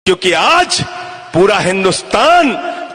क्योंकि आज पूरा हिंदुस्तान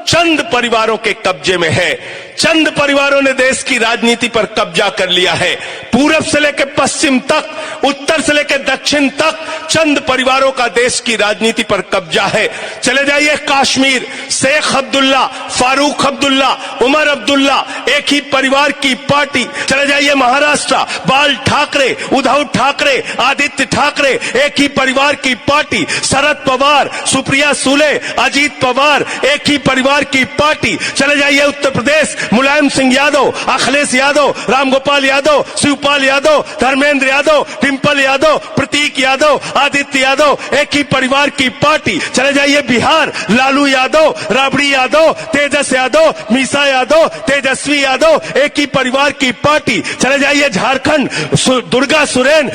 चंद परिवारों के कब्जे में है। चंद परिवारों ने देश की राजनीति पर कब्जा कर लिया है। पूरब से लेकर पश्चिम तक, उत्तर से लेकर दक्षिण तक चंद परिवारों का देश की राजनीति पर कब्जा है। चले जाइए कश्मीर, शेख अब्दुल्ला, फारूक अब्दुल्ला, उमर अब्दुल्ला, एक ही परिवार की पार्टी। चले जाइए महाराष्ट्र, बाल ठाकरे, उद्धव ठाकरे, आदित्य ठाकरे, एक ही परिवार की पार्टी। शरद पवार, सुप्रिया सुले, अजीत पवार, एक ही परिवार की पार्टी। चले जाइए उत्तर प्रदेश, मुलायम सिंह यादव, अखिलेश यादव, रामगोपाल यादव, शिवपाल यादव, धर्मेंद्र यादव, डिंपल यादव, प्रतीक यादव, आदित्य यादव, एक ही परिवार की पार्टी। चले जाइए बिहार, लालू यादव, राबड़ी यादव, तेजस यादव, मीसा यादव, तेजस्वी यादव, एक ही परिवार की पार्टी। चले जाइए झारखंड, दुर्गा सुरेन,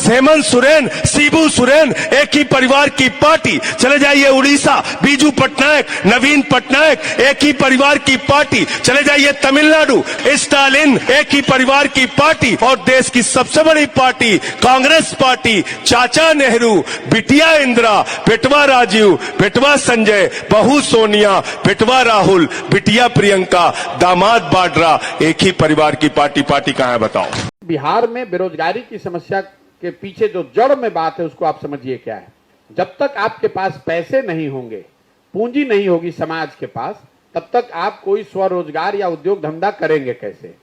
हेमंत सोरेन, शिबू सोरेन, एक ही परिवार की पार्टी। चले जाइए उड़ीसा, बीजू पटनायक, नवीन पटनायक, एक ही परिवार की पार्टी। चले जाइए तमिलनाडु, स्टालिन, एक ही परिवार की पार्टी। और देश की सबसे बड़ी पार्टी कांग्रेस पार्टी, चाचा नेहरू, बिटिया इंदिरा, बेटवा राजीव, बेटवा संजय, बहू सोनिया, बेटवा राहुल, बिटिया प्रियंका, दामाद बाड्रा, एक ही परिवार की पार्टी। पार्टी कहां है बताओ? बिहार में बेरोजगारी की समस्या के पीछे जो जड़ में बात है उसको आप समझिए क्या है। जब तक आपके पास पैसे नहीं होंगे, पूंजी नहीं होगी समाज के पास, तब तक आप कोई स्वरोजगार या उद्योग धंधा करेंगे कैसे?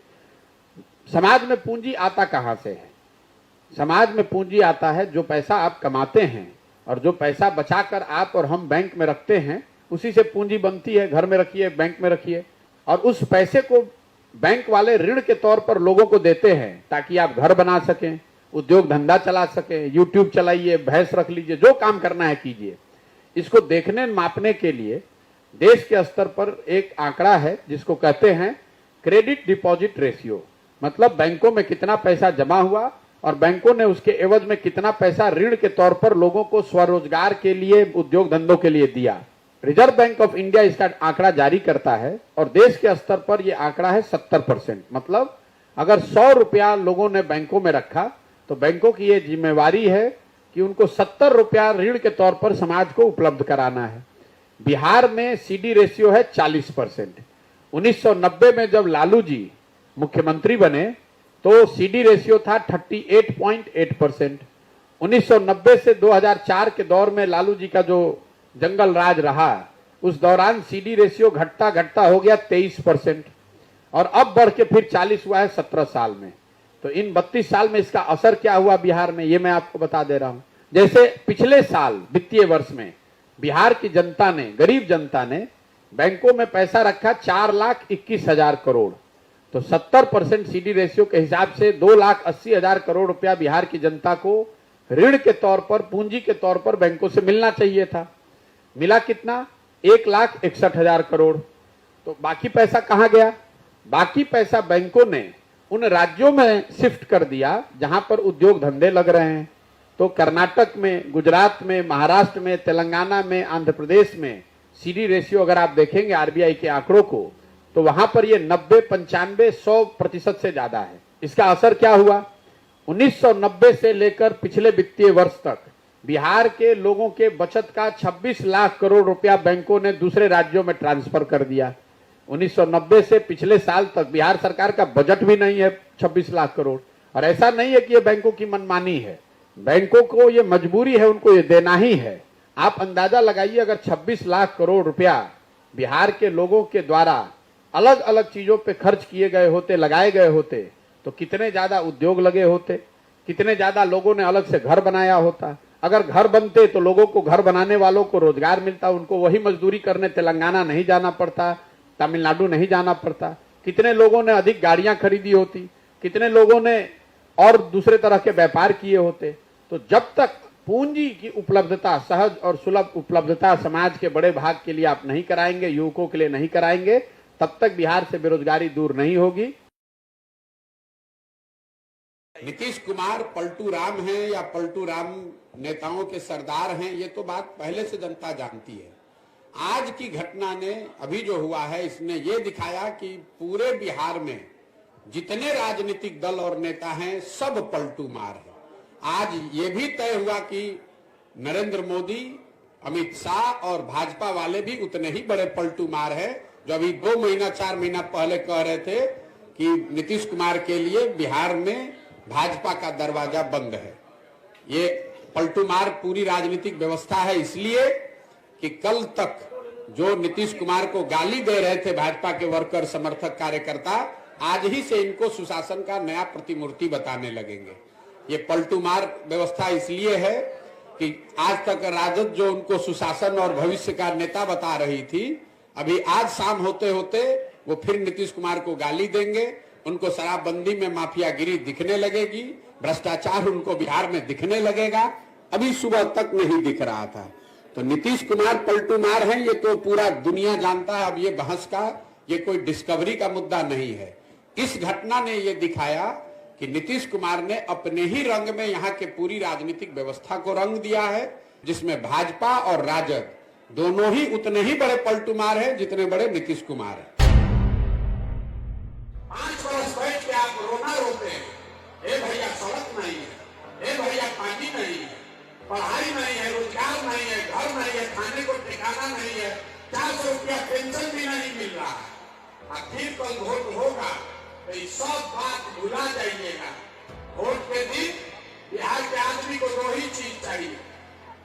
समाज में पूंजी आता कहां से है? समाज में पूंजी आता है जो पैसा आप कमाते हैं और जो पैसा बचाकर आप और हम बैंक में रखते हैं, उसी से पूंजी बनती है। घर में रखिए, बैंक में रखिए, और उस पैसे को बैंक वाले ऋण के तौर पर लोगों को देते हैं ताकि आप घर बना सकें, उद्योग धंधा चला सकें, यूट्यूब चलाइए, भैंस रख लीजिए, जो काम करना है कीजिए। इसको देखने मापने के लिए देश के स्तर पर एक आंकड़ा है जिसको कहते हैं क्रेडिट डिपॉजिट रेशियो। मतलब बैंकों में कितना पैसा जमा हुआ और बैंकों ने उसके एवज में कितना पैसा ऋण के तौर पर लोगों को स्वरोजगार के लिए, उद्योग धंधों के लिए दिया। रिजर्व बैंक ऑफ इंडिया इसका आंकड़ा जारी करता है और देश के स्तर पर यह आंकड़ा है 70%। मतलब अगर 100 रुपया लोगों ने बैंकों में रखा तो बैंकों की यह जिम्मेवारी है कि उनको 70 रुपया ऋण के तौर पर समाज को उपलब्ध कराना है। बिहार में सीडी रेशियो है 40%। 1990 में जब लालू जी मुख्यमंत्री बने तो सीडी रेशियो था 38.8%। 1990 से 2004 के दौर में लालू जी का जो जंगल राज रहा, उस दौरान सीडी रेशियो घटता घटता हो गया 23% और अब बढ़ के फिर 40 हुआ है 17 साल में। तो इन 32 साल में इसका असर क्या हुआ बिहार में, ये मैं आपको बता दे रहा हूं। जैसे पिछले साल वित्तीय वर्ष में बिहार की जनता ने, गरीब जनता ने बैंकों में पैसा रखा 4,21,000 करोड़। तो 70% सीडी रेशियो के हिसाब से 2,80,000 करोड़ रुपया बिहार की जनता को ऋण के तौर पर, पूंजी के तौर पर बैंकों से मिलना चाहिए था। मिला कितना? 1,61,000 करोड़। तो बाकी पैसा कहां गया? बाकी पैसा बैंकों ने उन राज्यों में शिफ्ट कर दिया जहां पर उद्योग धंधे लग रहे हैं। तो कर्नाटक में, गुजरात में, महाराष्ट्र में, तेलंगाना में, आंध्र प्रदेश में सीडी रेशियो अगर आप देखेंगे आरबीआई के आंकड़ों को, तो वहां पर ये 90, 95, 100% से ज्यादा है। इसका असर क्या हुआ? 1990 से लेकर पिछले वित्तीय वर्ष तक बिहार के लोगों के बचत का 26 लाख करोड़ रुपया बैंकों ने दूसरे राज्यों में ट्रांसफर कर दिया। 1990 से पिछले साल तक बिहार सरकार का बजट भी नहीं है 26 लाख करोड़। और ऐसा नहीं है कि ये बैंकों की मनमानी है, बैंकों को ये मजबूरी है, उनको ये देना ही है। आप अंदाजा लगाइए, अगर 26 लाख करोड़ रुपया बिहार के लोगों के द्वारा अलग अलग चीजों पे खर्च किए गए होते, लगाए गए होते, तो कितने ज्यादा उद्योग लगे होते, कितने ज्यादा लोगों ने अलग से घर बनाया होता। अगर घर बनते तो लोगों को, घर बनाने वालों को रोजगार मिलता, उनको वही मजदूरी करने तेलंगाना नहीं जाना पड़ता, तमिलनाडु नहीं जाना पड़ता। कितने लोगों ने अधिक गाड़ियां खरीदी होती, कितने लोगों ने और दूसरे तरह के व्यापार किए होते। तो जब तक पूंजी की उपलब्धता, सहज और सुलभ उपलब्धता समाज के बड़े भाग के लिए आप नहीं कराएंगे, युवकों के लिए नहीं कराएंगे, तब तक बिहार से बेरोजगारी दूर नहीं होगी। नीतीश कुमार पलटू राम हैं या पलटू राम नेताओं के सरदार हैं, ये तो बात पहले से जनता जानती है। आज की घटना ने, अभी जो हुआ है, इसने ये दिखाया कि पूरे बिहार में जितने राजनीतिक दल और नेता हैं सब पलटू मार है। आज ये भी तय हुआ कि नरेंद्र मोदी अमित शाह और भाजपा वाले भी उतने ही बड़े पलटू मार है, जो अभी 2 महीना 4 महीना पहले कह रहे थे कि नीतीश कुमार के लिए बिहार में भाजपा का दरवाजा बंद है। ये पलटू मार पूरी राजनीतिक व्यवस्था है, इसलिए कि कल तक जो नीतीश कुमार को गाली दे रहे थे भाजपा के वर्कर, समर्थक, कार्यकर्ता, आज ही से इनको सुशासन का नया प्रतिमूर्ति बताने लगेंगे। ये पलटू मार व्यवस्था इसलिए है कि आज तक राजद जो उनको सुशासन और भविष्य का नेता बता रही थी, अभी आज शाम होते होते वो फिर नीतीश कुमार को गाली देंगे, उनको शराबबंदी में माफियागिरी दिखने लगेगी, भ्रष्टाचार उनको बिहार में दिखने लगेगा। अभी सुबह तक नहीं दिख रहा था। तो नीतीश कुमार पलटू मार है, ये तो पूरा दुनिया जानता है। अब ये बहस का ये कोई डिस्कवरी का मुद्दा नहीं है। इस घटना ने ये दिखाया कि नीतीश कुमार ने अपने ही रंग में यहाँ के पूरी राजनीतिक व्यवस्था को रंग दिया है, जिसमें भाजपा और राजद दोनों ही उतने ही बड़े पलटू मार है जितने बड़े नीतीश कुमार है। 5 वर्ष बैठ के आप रोना रोते हैं, ए भैया सड़क नहीं है, ए भैया पानी नहीं है, पढ़ाई नहीं है, रोजगार नहीं है, घर नहीं है, खाने को ठिकाना नहीं है, 400 रुपया पेंशन भी नहीं मिल रहा है। फिर कल वोट होगा तो ये सब बात भुला जाइएगा। वोट के दिन बिहार के आदमी को 2 ही चीज चाहिए,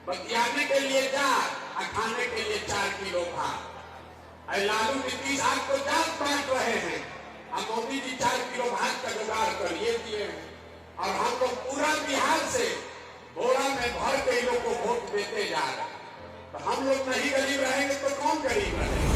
बतियाने के लिए जात और खाने के लिए 4 किलो भात। लालू नीतीश आपको जात बांट रहे हैं, अब मोदी जी 4 किलो भात का जुगाड़ करिए दिए हैं, और हम लोग पूरा बिहार से बोरा में भर के लोग को वोट देते जा रहे हैं। तो हम लोग नहीं गरीब रहेंगे तो कौन गरीब रहेगा?